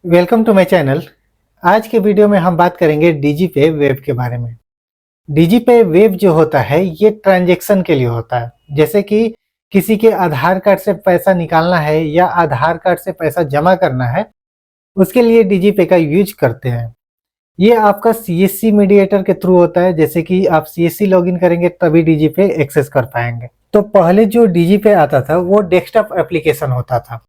Welcome to my channel. आज के video में हम बात करेंगे डिजीपे वेब के बारे में। डिजीपे वेब जो होता है ये ट्रांजैक्शन के लिए होता है। जैसे कि किसी के आधार कार्ड से पैसा निकालना है या आधार कार्ड से पैसा जमा करना है, उसके लिए डिजीपे का यूज करते हैं। ये आपका सीएससी मीडिएटर के थ्रू होता है। जैसे कि आप सीएससी लॉगिन करेंगे तभी डिजीपे एक्सेस कर पाएंगे। तो पहले जो डिजीपे आता था वो डेस्कटॉप एप्लीकेशन होता था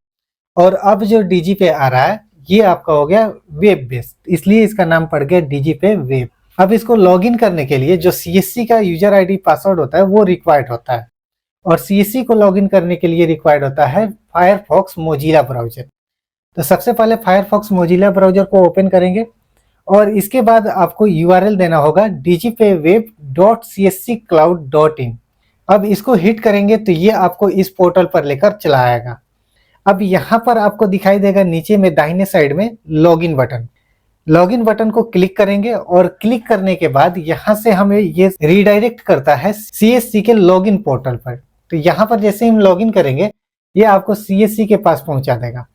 और अब जो डिजीपे आ रहा है ये आपका हो गया वेब बेस्ड, इसलिए इसका नाम पड़ गया डिजीपे वेब। अब इसको लॉगिन करने के लिए जो सीएससी का यूजर आईडी पासवर्ड होता है वो रिक्वायर्ड होता है और सीएससी को लॉगिन करने के लिए रिक्वायर्ड होता है फायरफॉक्स मोजिला ब्राउजर। तो सबसे पहले फायरफॉक्स मोजिला ब्राउजर को ओपन करेंगे और इसके बाद आपको यूआरएल देना होगा digipaweb.csccloud.in। अब इसको हिट करेंगे तो ये आपको इस पोर्टल पर लेकर चला आएगा। अब यहाँ पर आपको दिखाई देगा नीचे में दाहिने साइड में लॉगिन बटन। लॉगिन बटन को क्लिक करेंगे और क्लिक करने के बाद यहाँ से हमें ये रीडायरेक्ट करता है सीएससी के लॉगिन पोर्टल पर। तो यहाँ पर जैसे हम लॉगिन करेंगे ये आपको सीएससी के पास पहुंचा देगा।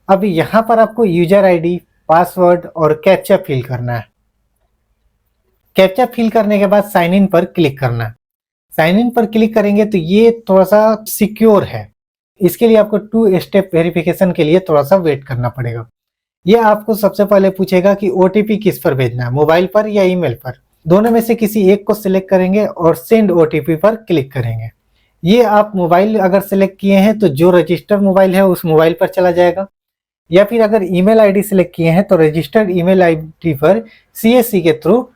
अब यहाँ पर आपको यूजर आईडी, पासवर्ड और कैप्चा फिल करना है। कैप्चा फिल करने के बाद साइन इन पर क्लिक करना है। साइन इन पर क्लिक करेंगे तो ये थोड़ा सा सिक्योर है। इसके लिए आपको 2 स्टेप वेरिफिकेशन के लिए थोड़ा सा वेट करना पड़ेगा। ये आपको सबसे पहले पूछेगा कि ओटीपी किस पर भेजना है, मोबाइल पर या ईमेल पर। दोनों में से किसी एक को सिलेक्ट करेंगे और सेंड ओटीपी पर क्लिक करेंगे। ये आप मोबाइल अगर सिलेक्ट किए हैं तो जो रजिस्टर्ड मोबाइल है उस मोबाइल पर चला जाएगा, या फिर अगर ईमेल आईडी सिलेक्ट किए हैं तो रजिस्टर्ड ईमेल आईडी पर सीएससी के थ्रू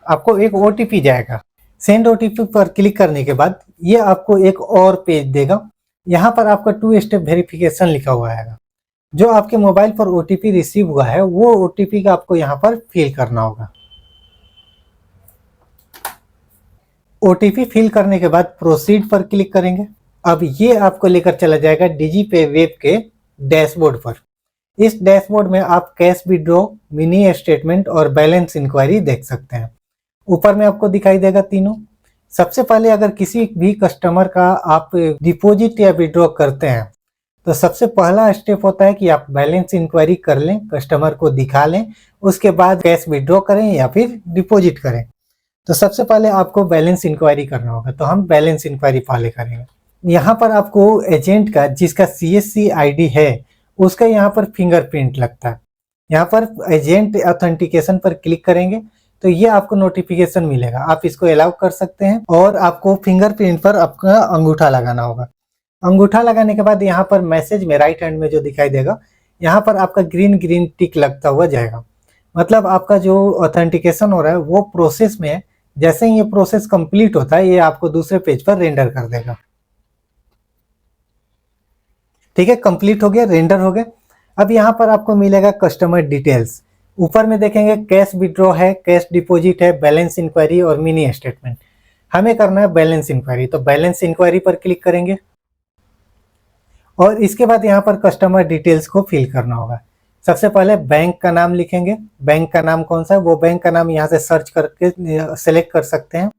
आपको एक ओटीपी जाएगा। सेंड ओटीपी पर क्लिक करने के बाद ये आपको एक और पेज देगा। यहाँ पर आपका 2 स्टेप वेरिफिकेशन लिखा हुआ है। जो आपके मोबाइल पर ओटीपी रिसीव हुआ है वो ओटीपी का आपको यहाँ पर फिल करना होगा। ओटीपी फिल करने के बाद प्रोसीड पर क्लिक करेंगे। अब ये आपको लेकर चला जाएगा डिजीपे वेब के डैशबोर्ड पर। इस डैशबोर्ड में आप कैश विड्रॉ, मिनी स्टेटमेंट और बैलेंस इंक्वायरी देख सकते हैं। ऊपर में आपको दिखाई देगा तीनों। सबसे पहले अगर किसी भी कस्टमर का आप डिपॉजिट या विड्रॉ करते हैं तो सबसे पहला स्टेप होता है कि आप बैलेंस इंक्वायरी कर लें, कस्टमर को दिखा लें, उसके बाद कैश विड्रॉ करें या फिर डिपॉजिट करें। तो सबसे पहले आपको बैलेंस इंक्वायरी करना होगा, तो हम बैलेंस इंक्वायरी पहले करेंगे। यहाँ पर आपको एजेंट का जिसका सीएससी आईडी है उसका यहाँ पर फिंगरप्रिंट लगता है। यहाँ पर एजेंट ऑथेंटिकेशन पर क्लिक करेंगे तो ये आपको नोटिफिकेशन मिलेगा। आप इसको अलाउ कर सकते हैं और आपको फिंगरप्रिंट पर आपका अंगूठा लगाना होगा। अंगूठा लगाने के बाद यहाँ पर मैसेज में राइट हैंड में जो दिखाई देगा यहाँ पर आपका ग्रीन टिक लगता हुआ जाएगा। मतलब आपका जो ऑथेंटिकेशन हो रहा है वो प्रोसेस में है। जैसे ही ये प्रोसेस कंप्लीट होता है ये आपको दूसरे पेज पर रेंडर कर देगा। ठीक है, कंप्लीट हो गया, रेंडर हो गया। अब यहाँ पर आपको मिलेगा कस्टमर डिटेल्स। ऊपर में देखेंगे कैश विड्रॉ है, कैश डिपॉजिट है, बैलेंस इंक्वायरी और मिनी स्टेटमेंट। हमें करना है बैलेंस इंक्वायरी, तो बैलेंस इंक्वायरी पर क्लिक करेंगे और इसके बाद यहाँ पर कस्टमर डिटेल्स को फिल करना होगा। सबसे पहले बैंक का नाम लिखेंगे। बैंक का नाम कौन सा है वो बैंक का नाम यहाँ से सर्च करके सेलेक्ट कर सकते हैं।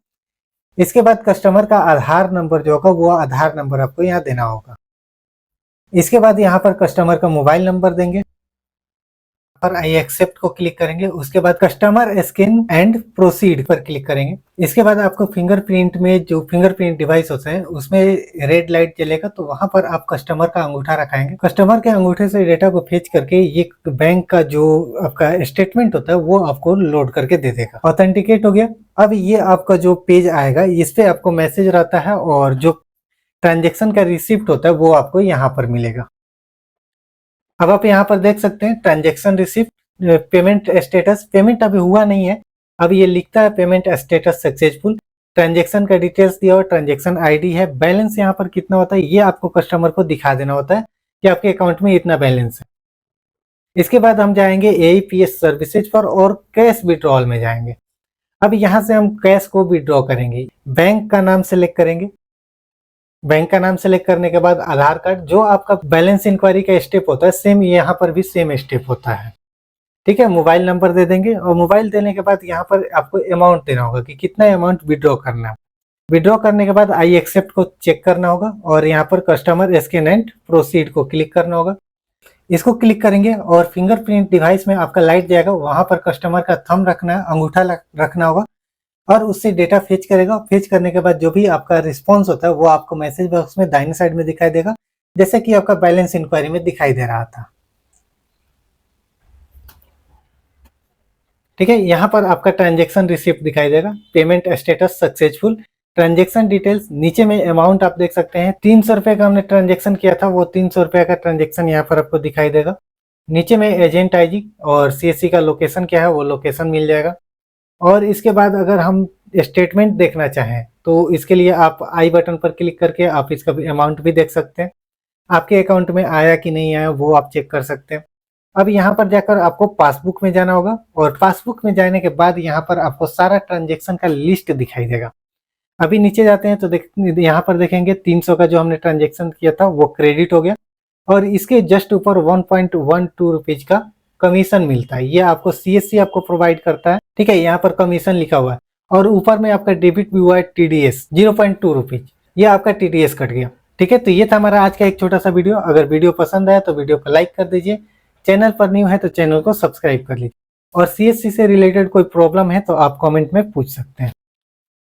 इसके बाद कस्टमर का आधार नंबर जो होगा वो आधार नंबर आपको यहाँ देना होगा। इसके बाद यहाँ पर कस्टमर का मोबाइल नंबर देंगे पर आई एक्सेप्ट को क्लिक करेंगे। उसके बाद कस्टमर स्कैन एंड प्रोसीड पर क्लिक करेंगे। इसके बाद आपको फिंगरप्रिंट में जो फिंगरप्रिंट डिवाइस होते हैं उसमें रेड लाइट जलेगा तो वहां पर आप कस्टमर का अंगूठा रखाएंगे। कस्टमर के अंगूठे से डेटा को फेच करके ये बैंक का जो आपका स्टेटमेंट होता है वो आपको लोड करके दे देगा। ऑथेंटिकेट हो गया। अब ये आपका जो पेज आएगा इस पे आपको मैसेज रहता है और जो ट्रांजेक्शन का रिसिप्ट होता है वो आपको यहाँ पर मिलेगा। अब आप यहाँ पर देख सकते हैं transaction receipt, payment status. Payment अभी हुआ नहीं है, अब ये लिखता है पेमेंट स्टेटस सक्सेसफुल। ट्रांजैक्शन का डिटेल्स दिया और ट्रांजैक्शन आईडी है। बैलेंस यहाँ पर कितना होता है ये आपको कस्टमर को दिखा देना होता है कि आपके अकाउंट में इतना बैलेंस है। इसके बाद हम जाएंगे एईपीएस सर्विसेज पर और कैश विड्रॉल में जाएंगे। अब यहाँ से हम कैश को विड्रॉ करेंगे। बैंक का नाम सेलेक्ट करेंगे। बैंक का नाम सेलेक्ट करने के बाद आधार कार्ड, जो आपका बैलेंस इंक्वायरी का स्टेप होता है सेम यहाँ पर भी सेम स्टेप होता है। ठीक है, मोबाइल नंबर दे देंगे और मोबाइल देने के बाद यहाँ पर आपको अमाउंट देना होगा कि कितना अमाउंट विड्रॉ करना है। विड्रॉ करने के बाद आई एक्सेप्ट को चेक करना होगा और यहाँ पर कस्टमर स्कैन एंड प्रोसीड को क्लिक करना होगा। इसको क्लिक करेंगे और फिंगरप्रिंट डिवाइस में आपका लाइट जाएगा, वहां पर कस्टमर का थंब रखना है, अंगूठा रखना होगा और उससे डेटा फेच करेगा। फेच करने के बाद जो भी आपका रिस्पॉन्स होता है वो आपको मैसेज बॉक्स में दाहिने साइड में दिखाई देगा, जैसे कि आपका बैलेंस इंक्वायरी में दिखाई दे रहा था। ठीक है, यहाँ पर आपका ट्रांजेक्शन रिसिप्ट दिखाई देगा, payment status successful, transaction details, नीचे में अमाउंट आप देख सकते हैं 300 रुपए का हमने ट्रांजेक्शन किया था, वो 300 रुपए का ट्रांजेक्शन यहाँ पर आपको दिखाई देगा। नीचे में एजेंट आईडी और सीएससी का लोकेशन क्या है वो लोकेशन मिल जाएगा। और इसके बाद अगर हम स्टेटमेंट देखना चाहें तो इसके लिए आप आई बटन पर क्लिक करके आप इसका अमाउंट भी देख सकते हैं, आपके अकाउंट में आया कि नहीं आया वो आप चेक कर सकते हैं। अब यहाँ पर जाकर आपको पासबुक में जाना होगा और पासबुक में जाने के बाद यहाँ पर आपको सारा ट्रांजेक्शन का लिस्ट दिखाई देगा। अभी नीचे जाते हैं तो यहाँ पर देखेंगे 300 का जो हमने ट्रांजेक्शन किया था वो क्रेडिट हो गया और इसके जस्ट ऊपर 1.12 रुपीज का कमीशन मिलता है, ये आपको सीएससी आपको प्रोवाइड करता है। ठीक है, यहाँ पर कमीशन लिखा हुआ है और ऊपर में आपका डेबिट भी हुआ है टीडीएस 0.2 रुपीज, ये आपका टीडीएस कट गया। ठीक है, तो ये था हमारा आज का एक छोटा सा वीडियो। अगर वीडियो पसंद आया तो वीडियो को लाइक कर दीजिए, चैनल पर न्यू है तो चैनल को सब्सक्राइब कर लीजिए और सीएससी से रिलेटेड कोई प्रॉब्लम है तो आप कमेंट में पूछ सकते हैं।